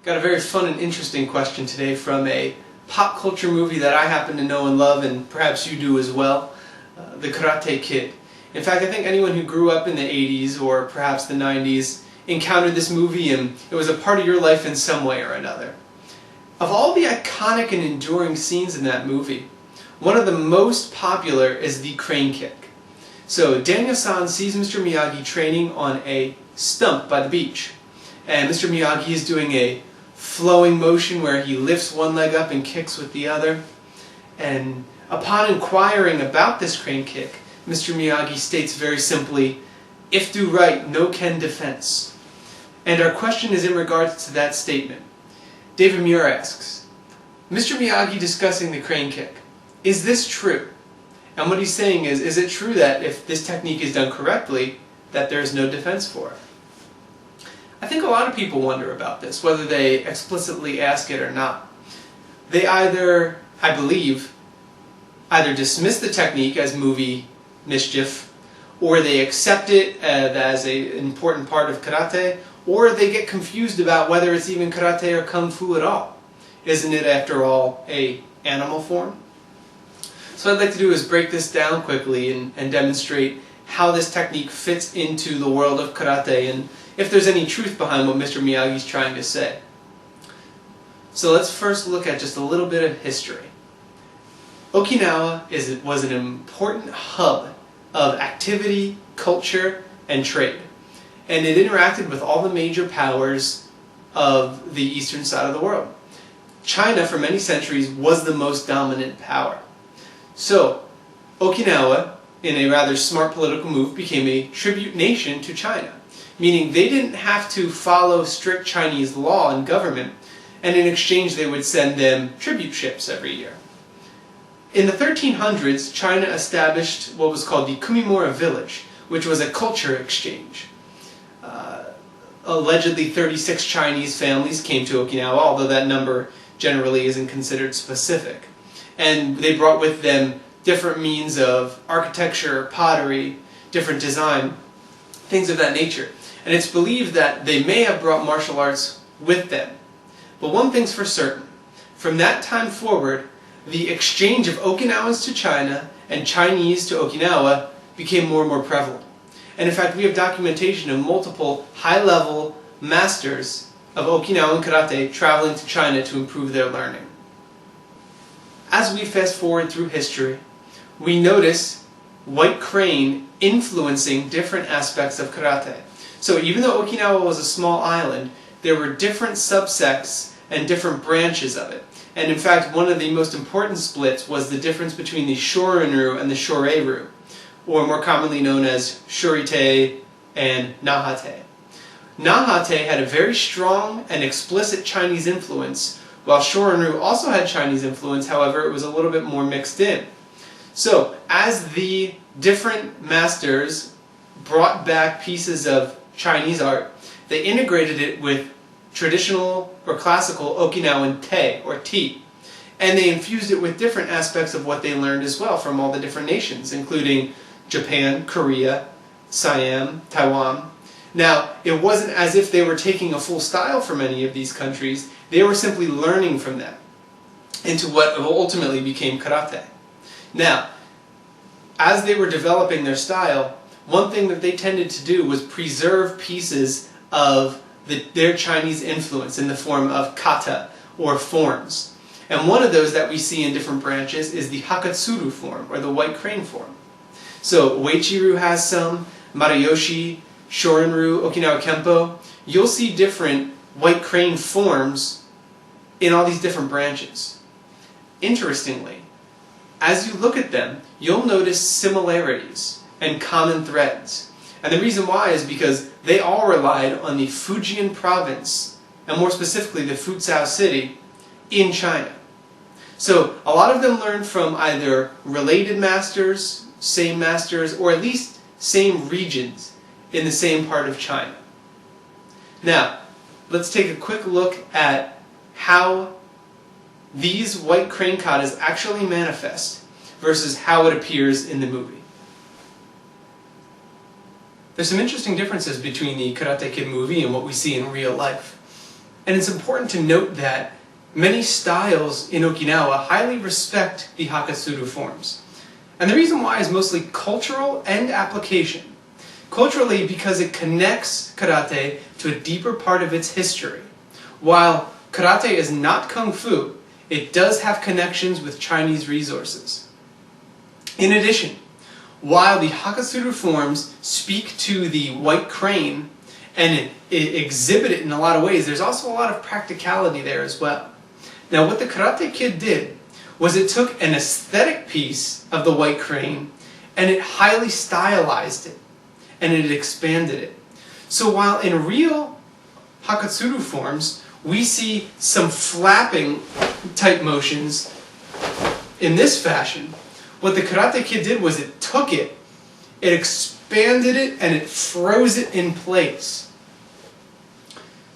Got a very fun and interesting question today from a pop culture movie that I happen to know and love, and perhaps you do as well, The Karate Kid. In fact, I think anyone who grew up in the 80s or perhaps the 90s encountered this movie and it was a part of your life in some way or another. Of all the iconic and enduring scenes in that movie, one of the most popular is the crane kick. So Daniel-san sees Mr. Miyagi training on a stump by the beach, and Mr. Miyagi is doing a flowing motion where he lifts one leg up and kicks with the other. And upon inquiring about this crane kick, Mr. Miyagi states very simply, "If do right, no can defense." And our question is in regards to that statement. David Muir asks, Mr. Miyagi discussing the crane kick, is this true? And what he's saying is it true that if this technique is done correctly, that there is no defense for it? I think a lot of people wonder about this, whether they explicitly ask it or not. They either, I believe, dismiss the technique as movie mischief, or they accept it as an important part of karate, or they get confused about whether it's even karate or kung fu at all. Isn't it, after all, an animal form? So what I'd like to do is break this down quickly and demonstrate how this technique fits into the world of karate and if there's any truth behind what Mr. Miyagi's trying to say. So let's first look at just a little bit of history. Okinawa was an important hub of activity, culture, and trade. And it interacted with all the major powers of the eastern side of the world. China, for many centuries, was the most dominant power. So, Okinawa, in a rather smart political move, became a tribute nation to China, meaning they didn't have to follow strict Chinese law and government, and in exchange they would send them tribute ships every year. In the 1300s, China established what was called the Camorra Village, which was a culture exchange. Allegedly 36 Chinese families came to Okinawa, although that number generally isn't considered specific. And they brought with them different means of architecture, pottery, different design, things of that nature. And it's believed that they may have brought martial arts with them. But one thing's for certain. From that time forward, the exchange of Okinawans to China and Chinese to Okinawa became more and more prevalent. And in fact, we have documentation of multiple high-level masters of Okinawan karate traveling to China to improve their learning. As we fast forward through history, we notice White Crane influencing different aspects of karate. So even though Okinawa was a small island, there were different subsects and different branches of it. And in fact, one of the most important splits was the difference between the Shorin-ryu and the Shorei-ryu, or more commonly known as Shorite and Nahate. Nahate had a very strong and explicit Chinese influence, while Shorin-ryu also had Chinese influence, however, it was a little bit more mixed in. So, as the different masters brought back pieces of Chinese art, they integrated it with traditional or classical Okinawan te, or tea. And they infused it with different aspects of what they learned as well from all the different nations, including Japan, Korea, Siam, Taiwan. Now, it wasn't as if they were taking a full style from any of these countries, they were simply learning from them into what ultimately became karate. Now, as they were developing their style, one thing that they tended to do was preserve pieces of their Chinese influence in the form of kata, or forms. And one of those that we see in different branches is the Hakatsuru form, or the White Crane form. So Uechi-ryu has some, Marayoshi, Shorin-ryu, Okinawa Kempo. You'll see different White Crane forms in all these different branches. Interestingly, as you look at them, you'll notice similarities and common threads. And the reason why is because they all relied on the Fujian province, and more specifically the Fuzhou city, in China. So a lot of them learned from either related masters, same masters, or at least same regions in the same part of China. Now, let's take a quick look at how these White Crane katas actually manifest versus how it appears in the movie. There's some interesting differences between the Karate Kid movie and what we see in real life. And it's important to note that many styles in Okinawa highly respect the Hakatsuru forms. And the reason why is mostly cultural and application. Culturally, because it connects karate to a deeper part of its history. While karate is not kung fu, it does have connections with Chinese resources. In addition, while the Hakatsuru forms speak to the white crane and it exhibit it in a lot of ways, there's also a lot of practicality there as well. Now, what the Karate Kid did was it took an aesthetic piece of the white crane and it highly stylized it and it expanded it. So while in real Hakatsuru forms we see some flapping type motions in this fashion, what the Karate Kid did was it took it, it expanded it, and it froze it in place.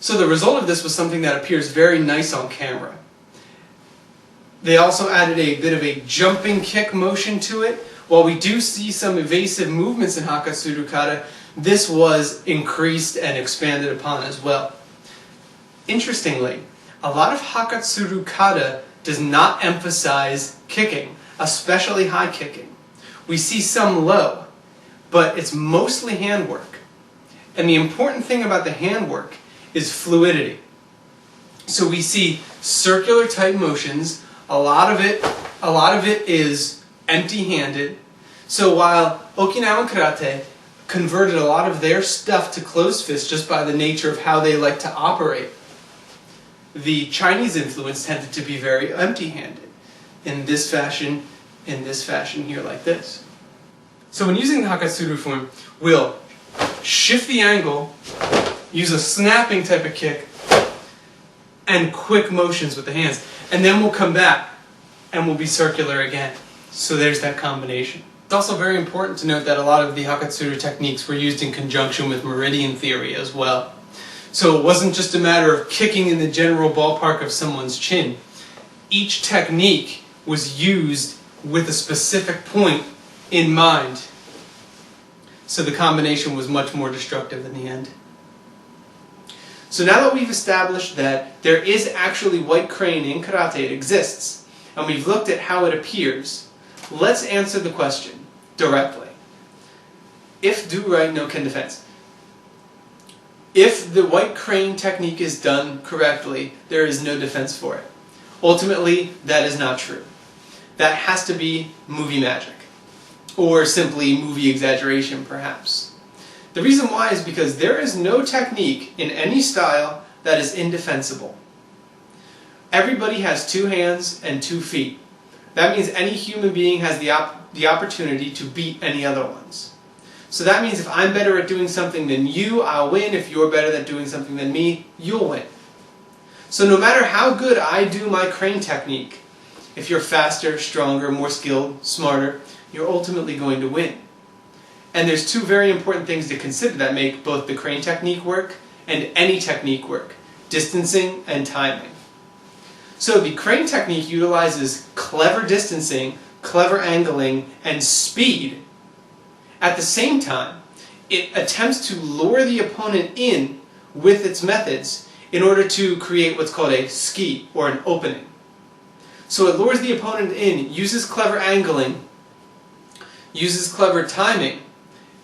So the result of this was something that appears very nice on camera. They also added a bit of a jumping kick motion to it. While we do see some evasive movements in Hakatsuru Kata, this was increased and expanded upon as well. Interestingly, a lot of Hakatsuru Kata does not emphasize kicking, especially high kicking. We see some low, but it's mostly handwork. And the important thing about the handwork is fluidity. So we see circular type motions. A lot of it is empty-handed. So while Okinawan karate converted a lot of their stuff to closed fist just by the nature of how they like to operate, the Chinese influence tended to be very empty-handed. In this fashion here like this. So when using the Hakatsuru form, we'll shift the angle, use a snapping type of kick, and quick motions with the hands. And then we'll come back and we'll be circular again. So there's that combination. It's also very important to note that a lot of the Hakatsuru techniques were used in conjunction with meridian theory as well. So it wasn't just a matter of kicking in the general ballpark of someone's chin. Each technique was used with a specific point in mind. So the combination was much more destructive in the end. So now that we've established that there is actually white crane in karate, it exists, and we've looked at how it appears, let's answer the question directly. If do right, no ken defense. If the white crane technique is done correctly, there is no defense for it. Ultimately, that is not true. That has to be movie magic, or simply movie exaggeration, perhaps. The reason why is because there is no technique in any style that is indefensible. Everybody has 2 hands and 2 feet. That means any human being has the opportunity to beat any other ones. So that means if I'm better at doing something than you, I'll win. If you're better at doing something than me, you'll win. So no matter how good I do my crane technique, if you're faster, stronger, more skilled, smarter, you're ultimately going to win. And there's 2 very important things to consider that make both the crane technique work and any technique work: distancing and timing. So the crane technique utilizes clever distancing, clever angling, and speed. At the same time, it attempts to lure the opponent in with its methods in order to create what's called a ski, or an opening. So it lures the opponent in, uses clever angling, uses clever timing,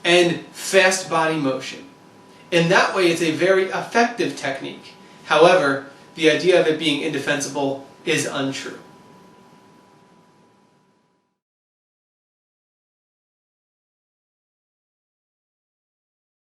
and fast body motion. In that way, it's a very effective technique. However, the idea of it being indefensible is untrue.